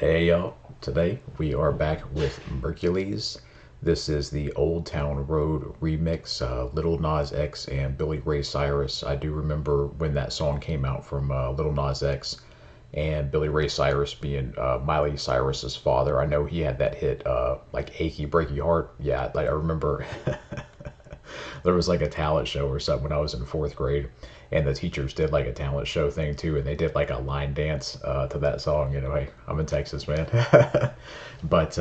Hey y'all, today we are back with Merkules. This is the Old Town Road remix, Little Nas X and Billy Ray Cyrus. I do remember when that song came out from Little Nas X and Billy Ray Cyrus being Miley Cyrus's father. I know he had that hit, like Achy Breaky Heart. Yeah, like I remember there was like a talent show or something when I was in fourth grade, and the teachers did like a talent show thing too, and they did like a line dance to that song. Hey, I'm in Texas, man. But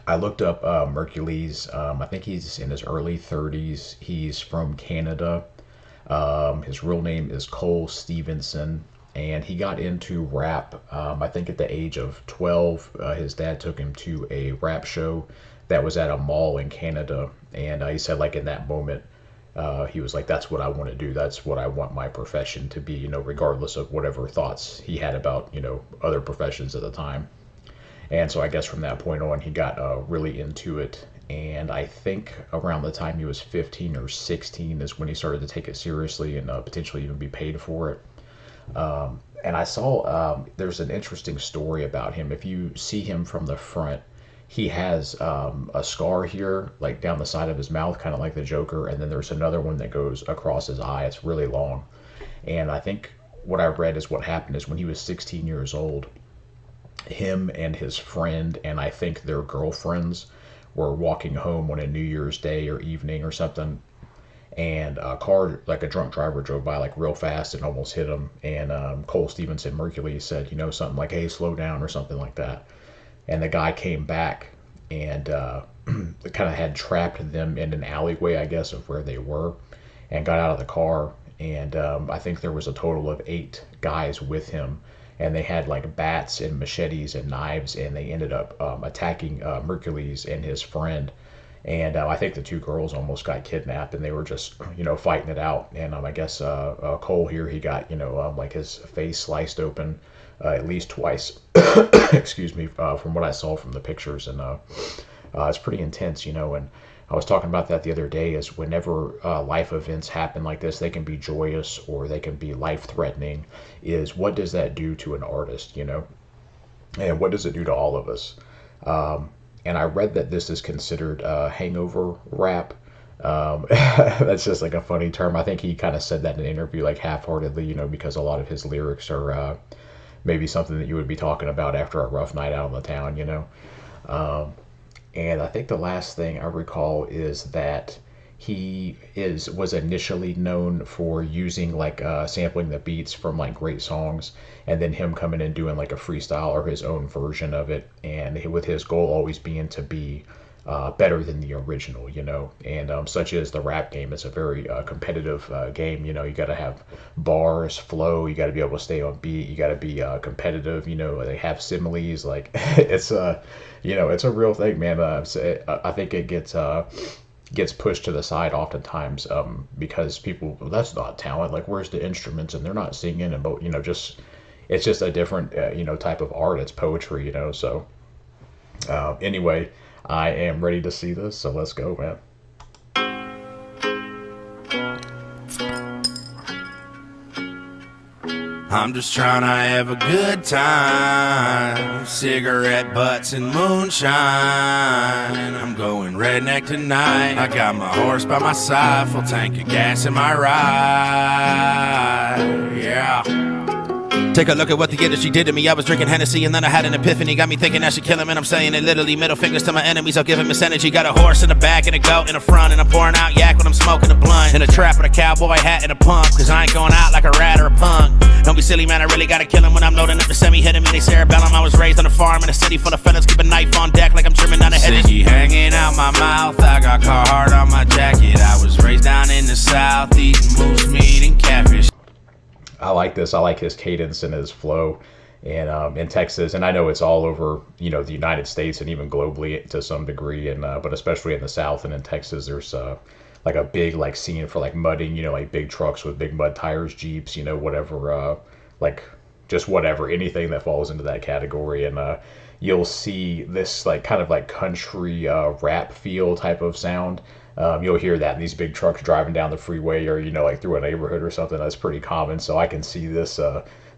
I looked up Merkules. I think he's in his early 30s. He's from Canada. His real name is Cole Stevenson, and he got into rap, I think at the age of 12. His dad took him to a rap show that was at a mall in Canada, and he said, like, in that moment, he was like, that's what I want to do. That's what I want my profession to be, regardless of whatever thoughts he had about, other professions at the time. And so I guess from that point on, he got really into it. And I think around the time he was 15 or 16 is when he started to take it seriously and potentially even be paid for it. And I saw there's an interesting story about him. If you see him from the front, he has a scar here, like down the side of his mouth, kind of like the Joker. And then there's another one that goes across his eye. It's really long. And I think what I read is what happened is when he was 16 years old, him and his friend, and I think their girlfriends, were walking home on a New Year's Day or evening or something, and a car, like a drunk driver, drove by like real fast and almost hit him. And Cole Stevenson, Mercury, said, something like, "Hey, slow down," or something like that. And the guy came back and kind of had trapped them in an alleyway, I guess, of where they were, and got out of the car. And I think there was a total of 8 guys with him, and they had like bats and machetes and knives, and they ended up attacking Mercules and his friend. And I think the 2 girls almost got kidnapped, and they were just, fighting it out. And I guess Cole here, he got, like his face sliced open at least twice, excuse me, from what I saw from the pictures. And it's pretty intense, and I was talking about that the other day, is whenever life events happen like this, they can be joyous or they can be life-threatening, is what does that do to an artist, and what does it do to all of us? And I read that this is considered hangover rap. That's just like a funny term. I think he kind of said that in an interview, like half-heartedly, because a lot of his lyrics are maybe something that you would be talking about after a rough night out in the town. And I think the last thing I recall is that he was initially known for using like sampling the beats from like great songs, and then him coming and doing like a freestyle or his own version of it, and with his goal always being to be better than the original, and such as the rap game. It's a very competitive game. You got to have bars, flow, you got to be able to stay on beat, you got to be competitive. They have similes, like it's it's a real thing, man. I think it gets pushed to the side oftentimes because people, "Well, that's not talent, like where's the instruments, and they're not singing," and but just it's just a different type of art. It's poetry, so anyway, I am ready to see this, so let's go, man. I'm just trying to have a good time. Cigarette butts and moonshine. I'm going redneck tonight. I got my horse by my side, full tank of gas in my ride. Yeah. Take a look at what the industry did to me. I was drinking Hennessy and then I had an epiphany. Got me thinking I should kill him, and I'm saying it literally. Middle fingers to my enemies, I'll give him his energy. Got a horse in the back and a goat in the front, and I'm pouring out yak when I'm smoking a blunt. In a trap with a cowboy hat and a pump, cause I ain't going out like a rat or a punk. Don't be silly, man, I really gotta kill him when I'm loading up the semi, hitting me. They cerebellum. I was raised on a farm in a city full of fellas, keep a knife on deck like I'm trimming down a head. Sticky hanging out my mouth, I got Carhartt on my jacket. I was raised down in the south, eating moose meat and catfish. I like this. I like his cadence and his flow, and in Texas, and I know it's all over, the United States and even globally to some degree, and but especially in the South and in Texas, there's like a big like scene for like mudding, like big trucks with big mud tires, Jeeps, whatever, like just whatever, anything that falls into that category, and you'll see this like kind of like country rap feel type of sound. You'll hear that in these big trucks driving down the freeway, or like through a neighborhood or something. That's pretty common, so I can see this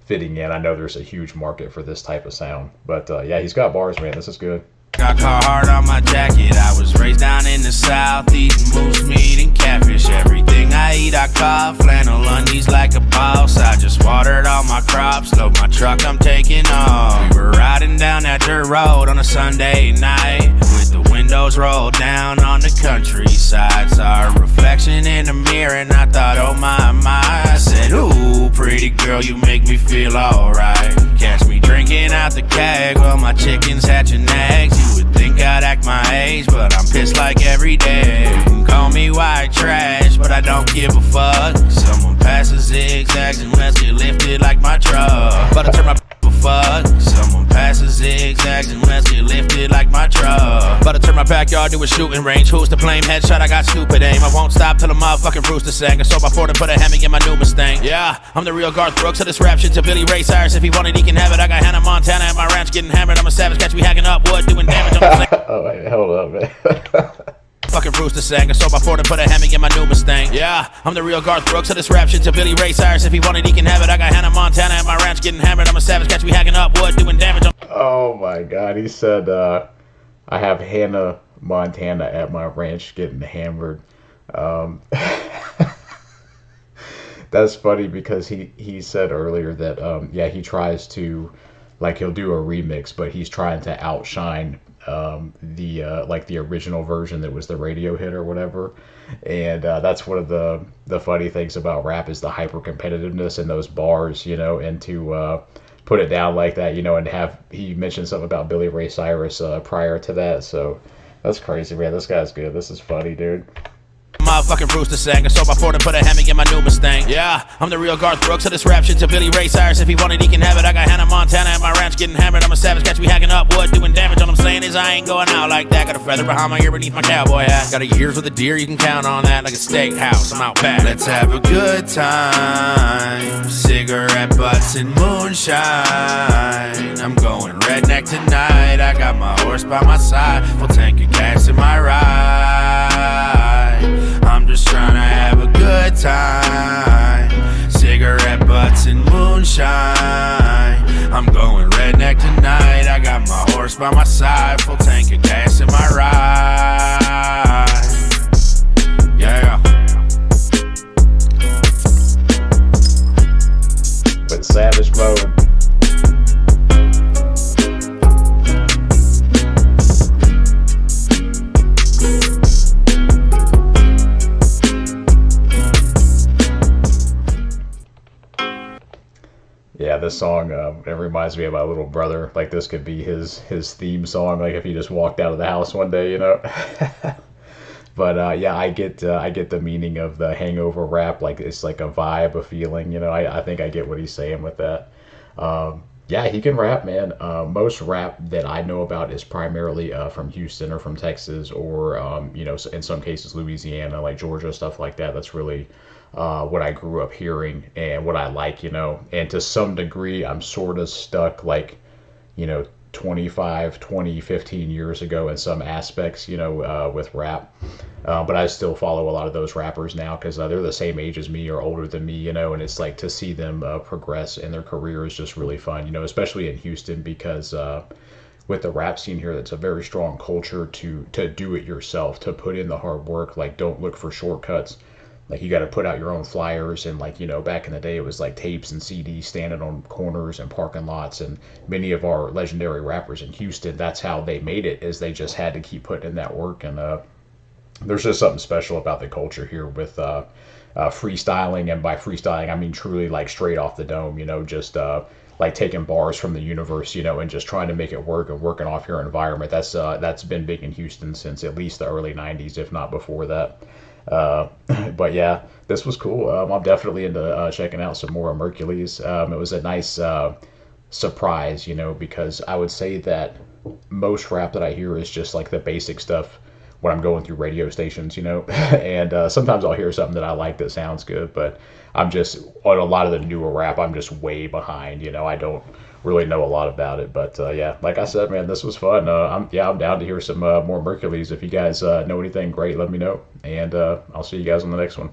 fitting in. I know there's a huge market for this type of sound, but yeah, he's got bars, man. This is good. Got caught hard on my jacket. I was raised down in the south, eating moose meat and catfish. Everything I eat, I caught flannel undies like a boss. I just watered all my crops, load my truck, I'm taking off. We were riding down that dirt road on a Sunday night with the windows rolled down on the countryside. Saw a reflection in the mirror and I thought, oh my, I said, ooh, pretty girl, you make me feel alright. Catch me drinking out the keg while my chickens hatching eggs. You would think I'd act my age, but I'm pissed like every day. You can call me white trash, but I don't give a fuck. Someone passes zigzags and lets get lifted like my truck. But I turn my fuck. Someone passes zigzags and lets get lifted like my truck. But I turn my backyard to a shooting range. Who's to blame? Headshot, I got stupid aim. I won't stop till the motherfucking rooster sang. I sold my Ford and put a Hemi in my new Mustang. Yeah, I'm the real Garth Brooks of this rap shit to Billy Ray Cyrus. If he wanted, he can have it. I got Hannah Montana at my ranch getting hammered. I'm a savage, catch me hacking up wood, doing damage on the Oh, wait, hold up, man. fucking rooster sang. I sold my Ford and put a Hemi in my new Mustang. Yeah, I'm the real Garth Brooks of this rap shit to Billy Ray Cyrus. If he wanted, he can have it. I got Hannah Montana at my ranch getting hammered. I'm a savage, catch me hacking up wood, doing damage on. Oh my God, he said, I have Hannah Montana at my ranch getting hammered. That's funny because he said earlier that yeah, he tries to, like, he'll do a remix, but he's trying to outshine the like the original version that was the radio hit or whatever. And that's one of the funny things about rap is the hyper competitiveness in those bars, you know, and to put it down like that, you know, and have, he mentioned something about Billy Ray Cyrus prior to that. So that's crazy, man. This guy's good. This is funny, dude. Motherfucking rooster sang. I sold my Ford and put a Hemi in my new Mustang. Yeah, I'm the real Garth Brooks of this rap shit to Billy Ray Cyrus. If he wanted, he can have it. I got Hannah Montana at my ranch getting hammered. I'm a savage, catch me hacking up wood, doing damage. All I'm saying is I ain't going out like that. Got a feather behind my ear beneath my cowboy hat. Got a years with a deer, you can count on that. Like a steakhouse, I'm out back. Let's have a good time. Cigarette butts and moonshine. I'm going redneck tonight. I got my horse by my side. Full tank of gas in my ride. I'm just trying to have a good time. Cigarette butts and moonshine. I'm going redneck tonight. I got my horse by my side. Full tank of gas in my ride. Yeah. With savage mode. Yeah, this song, it reminds me of my little brother. Like, this could be his theme song, like if he just walked out of the house one day, you know. But yeah, I get the meaning of the hangover rap. Like, it's like a vibe, a feeling, you know. I think I get what he's saying with that. Yeah, he can rap, man. Most rap that I know about is primarily from Houston or from Texas or, you know, in some cases Louisiana, like Georgia, stuff like that. That's really what I grew up hearing and what I like, you know. And to some degree, I'm sort of stuck, like, you know, 15 years ago in some aspects, you know, with rap. But I still follow a lot of those rappers now because they're the same age as me or older than me, you know, and it's like to see them progress in their career is just really fun, you know, especially in Houston because with the rap scene here, that's a very strong culture to do it yourself, to put in the hard work, like don't look for shortcuts. Like you got to put out your own flyers and like, you know, back in the day it was like tapes and CDs standing on corners and parking lots, and many of our legendary rappers in Houston, that's how they made it, is they just had to keep putting in that work. And there's just something special about the culture here with freestyling, and by freestyling I mean truly like straight off the dome, you know, just like taking bars from the universe, you know, and just trying to make it work and working off your environment. That's been big in Houston since at least the early 90s, if not before that. But yeah, this was cool. I'm definitely into checking out some more of Merkules. It was a nice surprise, you know, because I would say that most rap that I hear is just like the basic stuff when I'm going through radio stations, you know, and sometimes I'll hear something that I like that sounds good, but I'm just, on a lot of the newer rap, I'm just way behind, you know, I don't really know a lot about it. But yeah, like I said, man, this was fun. I'm down to hear some more Merkules. If you guys know anything great, let me know, and I'll see you guys on the next one.